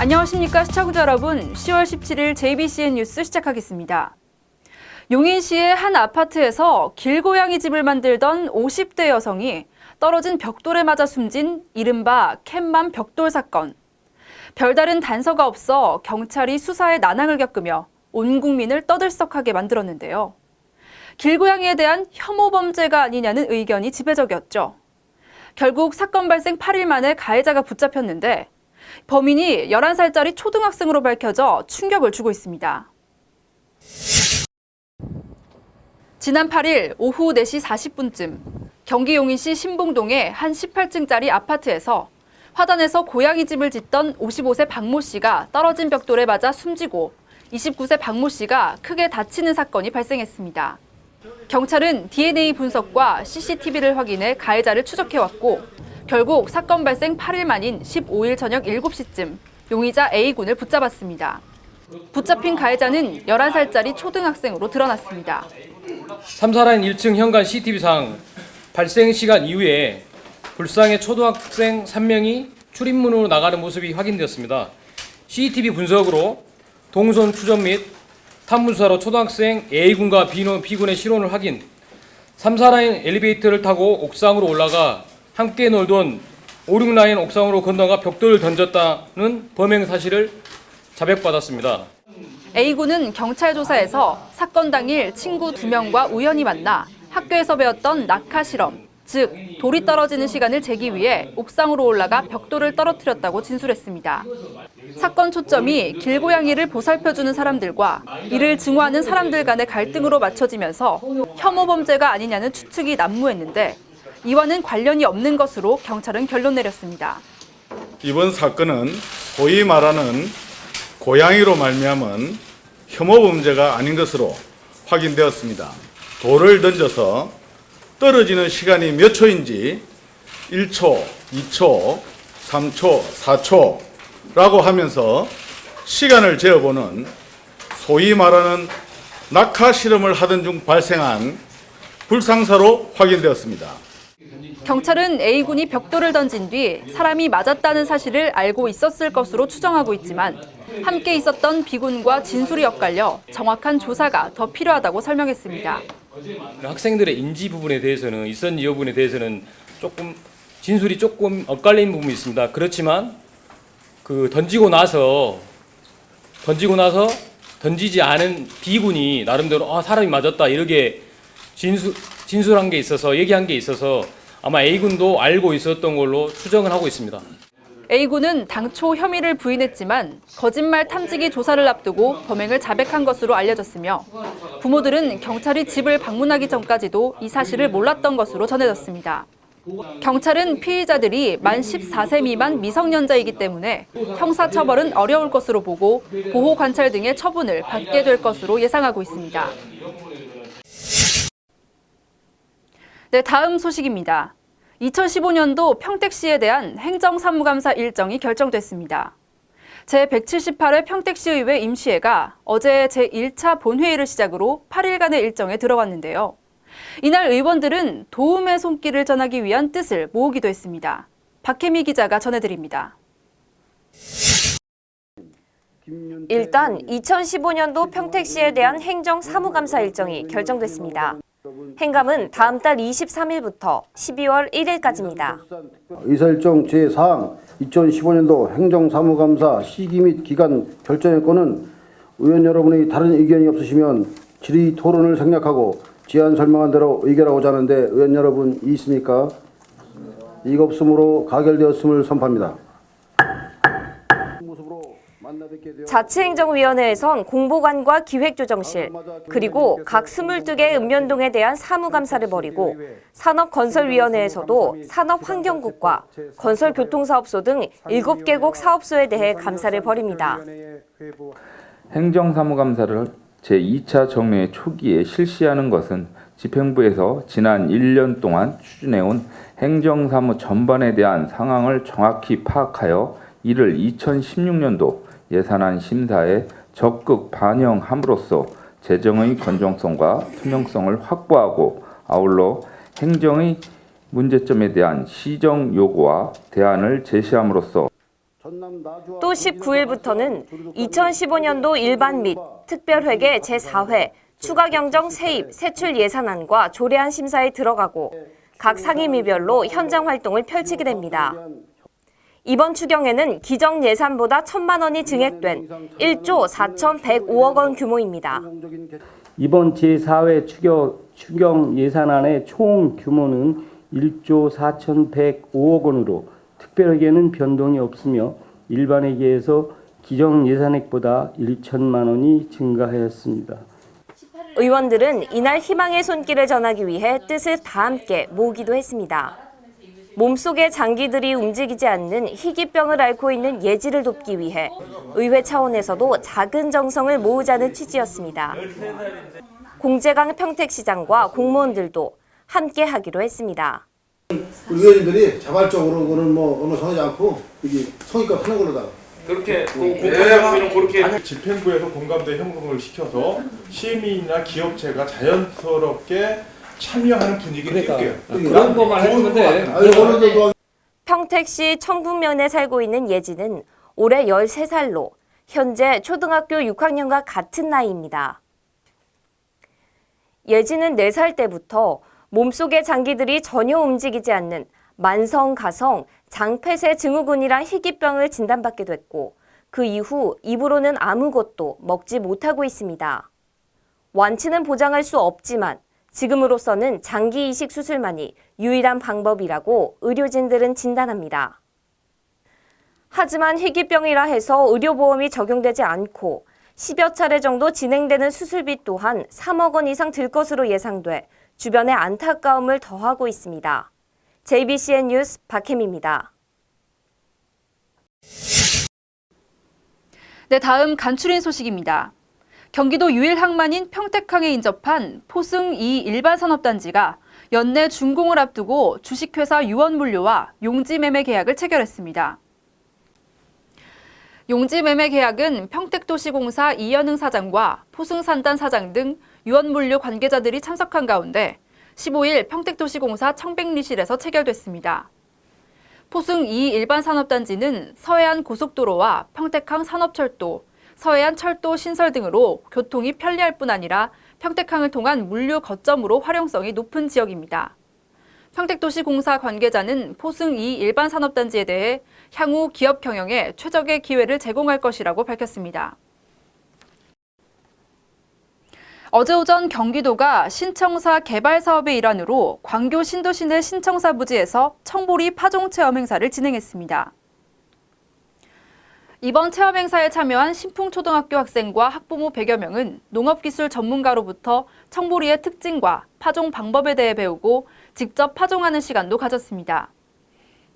안녕하십니까 시청자 여러분. 10월 17일 JBCN 뉴스 시작하겠습니다. 용인시의 한 아파트에서 길고양이 집을 만들던 50대 여성이 떨어진 벽돌에 맞아 숨진 이른바 캣맘 벽돌 사건. 별다른 단서가 없어 경찰이 수사에 난항을 겪으며 온 국민을 떠들썩하게 만들었는데요. 길고양이에 대한 혐오 범죄가 아니냐는 의견이 지배적이었죠. 결국 사건 발생 8일 만에 가해자가 붙잡혔는데 범인이 11살짜리 초등학생으로 밝혀져 충격을 주고 있습니다. 지난 8일 오후 4시 40분쯤 경기 용인시 신봉동의 한 18층짜리 아파트에서 화단에서 고양이 집을 짓던 55세 박모 씨가 떨어진 벽돌에 맞아 숨지고 29세 박모 씨가 크게 다치는 사건이 발생했습니다. 경찰은 DNA 분석과 CCTV를 확인해 가해자를 추적해왔고 결국 사건 발생 8일 만인 15일 저녁 7시쯤 용의자 A군을 붙잡았습니다. 붙잡힌 가해자는 11살짜리 초등학생으로 드러났습니다. 3사라인 1층 현관 CCTV상 발생 시간 이후에 불상의 초등학생 3명이 출입문으로 나가는 모습이 확인되었습니다. CCTV 분석으로 동선 추적 및 탐문수사로 초등학생 A군과 B군의 실혼을 확인, 3사라인 엘리베이터를 타고 옥상으로 올라가 함께 놀던 5, 6라인 옥상으로 건너가 벽돌을 던졌다는 범행 사실을 자백받았습니다. A군은 경찰 조사에서 사건 당일 친구 2명과 우연히 만나 학교에서 배웠던 낙하 실험, 즉 돌이 떨어지는 시간을 재기 위해 옥상으로 올라가 벽돌을 떨어뜨렸다고 진술했습니다. 사건 초점이 길고양이를 보살펴주는 사람들과 이를 증오하는 사람들 간의 갈등으로 맞춰지면서 혐오 범죄가 아니냐는 추측이 난무했는데 이와는 관련이 없는 것으로 경찰은 결론 내렸습니다. 이번 사건은 소위 말하는 고양이로 말미암은 혐오 범죄가 아닌 것으로 확인되었습니다. 돌을 던져서 떨어지는 시간이 몇 초인지 1초, 2초, 3초, 4초라고 하면서 시간을 재어보는 소위 말하는 낙하 실험을 하던 중 발생한 불상사로 확인되었습니다. 경찰은 A군이 벽돌을 던진 뒤 사람이 맞았다는 사실을 알고 있었을 것으로 추정하고 있지만 함께 있었던 B군과 진술이 엇갈려 정확한 조사가 더 필요하다고 설명했습니다. 학생들의 인지 부분에 대해서는 있었는지 여부분에 대해서는 진술이 조금 엇갈리는 부분이 있습니다. 그렇지만 던지고 나서 던지지 않은 B군이 나름대로 사람이 맞았다 이렇게 진술한 게 있어서 얘기한 게 있어서 아마 A군도 알고 있었던 걸로 추정을 하고 있습니다. A군은 당초 혐의를 부인했지만 거짓말 탐지기 조사를 앞두고 범행을 자백한 것으로 알려졌으며 부모들은 경찰이 집을 방문하기 전까지도 이 사실을 몰랐던 것으로 전해졌습니다. 경찰은 피의자들이 만 14세 미만 미성년자이기 때문에 형사처벌은 어려울 것으로 보고 보호관찰 등의 처분을 받게 될 것으로 예상하고 있습니다. 네, 다음 소식입니다. 2015년도 평택시에 대한 행정사무감사 일정이 결정됐습니다. 제178회 평택시의회 임시회가 어제 제1차 본회의를 시작으로 8일간의 일정에 들어갔는데요. 이날 의원들은 도움의 손길을 전하기 위한 뜻을 모으기도 했습니다. 박혜미 기자가 전해드립니다. 일단 2015년도 평택시에 대한 행정사무감사 일정이 결정됐습니다. 행감은 다음 달 23일부터 12월 1일까지입니다. 의사일정 제4항 2015년도 행정사무감사 시기 및 기간 결정의 건은 의원 여러분의 다른 의견이 없으시면 질의 토론을 생략하고 지안 설명한 대로 의결하고자 하는데 의원 여러분 이의 있습니까? 이가 없으므로 가결되었음을 선포합니다. 자치행정위원회에선 공보관과 기획조정실, 그리고 각 22개 읍면동에 대한 사무감사를 벌이고 산업건설위원회에서도 산업환경국과 건설교통사업소 등 7개국 사업소에 대해 감사를 벌입니다. 행정사무감사를 제2차 정례 초기에 실시하는 것은 집행부에서 지난 1년 동안 추진해온 행정사무 전반에 대한 상황을 정확히 파악하여 이를 2016년도 예산안 심사에 적극 반영함으로써 재정의 건전성과 투명성을 확보하고 아울러 행정의 문제점에 대한 시정 요구와 대안을 제시함으로써 또 19일부터는 2015년도 일반 및 특별회계 제4회 추가경정 세입 세출 예산안과 조례안 심사에 들어가고 각 상임위별로 현장 활동을 펼치게 됩니다. 이번 추경에는 기정 예산보다 1,000만 원이 증액된 1조 4,105억 원 규모입니다. 이번 제4회 추경 예산안의 총 규모는 1조 4,105억 원으로 특별회계는 변동이 없으며 일반회계에서 기정 예산액보다 1천만 원이 증가하였습니다. 의원들은 이날 희망의 손길을 전하기 위해 뜻을 다 함께 모으기도 했습니다. 몸속의 장기들이 움직이지 않는 희귀병을 앓고 있는 예지를 돕기 위해 의회 차원에서도 작은 정성을 모으자는 취지였습니다. 공재강 평택시장과 공무원들도 함께 하기로 했습니다. 우리 의원님들이 자발적으로 그거는 뭐 어느 정하지 않고 이게 성의껏 하는 걸로다가 그렇게 공감하면 그렇게 집행부에서 공감대 형성을 시켜서 시민이나 기업체가 자연스럽게 참여하는 분위기를 띄울게요. 그런 것만 해주면 돼. 평택시 청북면에 살고 있는 예지는 올해 13살로 현재 초등학교 6학년과 같은 나이입니다. 예지는 4살 때부터 몸속의 장기들이 전혀 움직이지 않는 만성가성 장폐쇄 증후군이란 희귀병을 진단받게 됐고 그 이후 입으로는 아무것도 먹지 못하고 있습니다. 완치는 보장할 수 없지만 지금으로서는 장기 이식 수술만이 유일한 방법이라고 의료진들은 진단합니다. 하지만 희귀병이라 해서 의료보험이 적용되지 않고 10여 차례 정도 진행되는 수술비 또한 3억 원 이상 들 것으로 예상돼 주변에 안타까움을 더하고 있습니다. JBCN 뉴스 박혜미입니다. 네, 다음 간추린 소식입니다. 경기도 유일 항만인 평택항에 인접한 포승 2 일반산업단지가 연내 준공을 앞두고 주식회사 유원물류와 용지매매 계약을 체결했습니다. 용지매매 계약은 평택도시공사 이현흥 사장과 포승산단 사장 등 유원물류 관계자들이 참석한 가운데 15일 평택도시공사 청백리실에서 체결됐습니다. 포승 2 일반산업단지는 서해안 고속도로와 평택항 산업철도, 서해안 철도 신설 등으로 교통이 편리할 뿐 아니라 평택항을 통한 물류 거점으로 활용성이 높은 지역입니다. 평택도시공사 관계자는 포승 2 일반산업단지에 대해 향후 기업 경영에 최적의 기회를 제공할 것이라고 밝혔습니다. 어제 오전 경기도가 신청사 개발 사업의 일환으로 광교 신도시내 신청사 부지에서 청보리 파종 체험 행사를 진행했습니다. 이번 체험 행사에 참여한 신풍초등학교 학생과 학부모 100여 명은 농업기술 전문가로부터 청보리의 특징과 파종 방법에 대해 배우고 직접 파종하는 시간도 가졌습니다.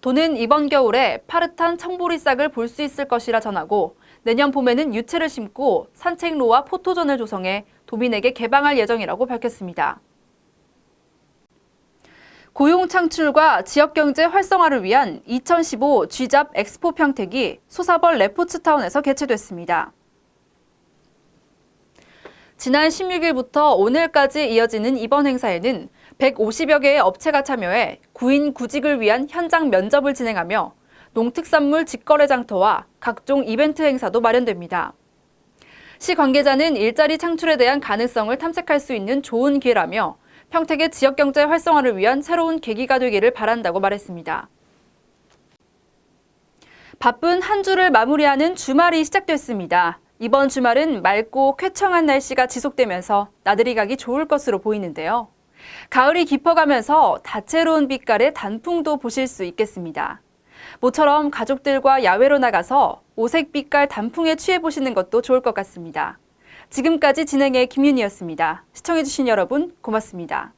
도는 이번 겨울에 파릇한 청보리 싹을 볼 수 있을 것이라 전하고 내년 봄에는 유채를 심고 산책로와 포토존을 조성해 도민에게 개방할 예정이라고 밝혔습니다. 고용 창출과 지역경제 활성화를 위한 2015 G잡 엑스포 평택이 소사벌 레포츠타운에서 개최됐습니다. 지난 16일부터 오늘까지 이어지는 이번 행사에는 150여 개의 업체가 참여해 구인 구직을 위한 현장 면접을 진행하며 농특산물 직거래 장터와 각종 이벤트 행사도 마련됩니다. 시 관계자는 일자리 창출에 대한 가능성을 탐색할 수 있는 좋은 기회라며 평택의 지역경제 활성화를 위한 새로운 계기가 되기를 바란다고 말했습니다. 바쁜 한 주를 마무리하는 주말이 시작됐습니다. 이번 주말은 맑고 쾌청한 날씨가 지속되면서 나들이 가기 좋을 것으로 보이는데요. 가을이 깊어가면서 다채로운 빛깔의 단풍도 보실 수 있겠습니다. 모처럼 가족들과 야외로 나가서 오색 빛깔 단풍에 취해보시는 것도 좋을 것 같습니다. 지금까지 진행의 김윤희였습니다. 시청해주신 여러분 고맙습니다.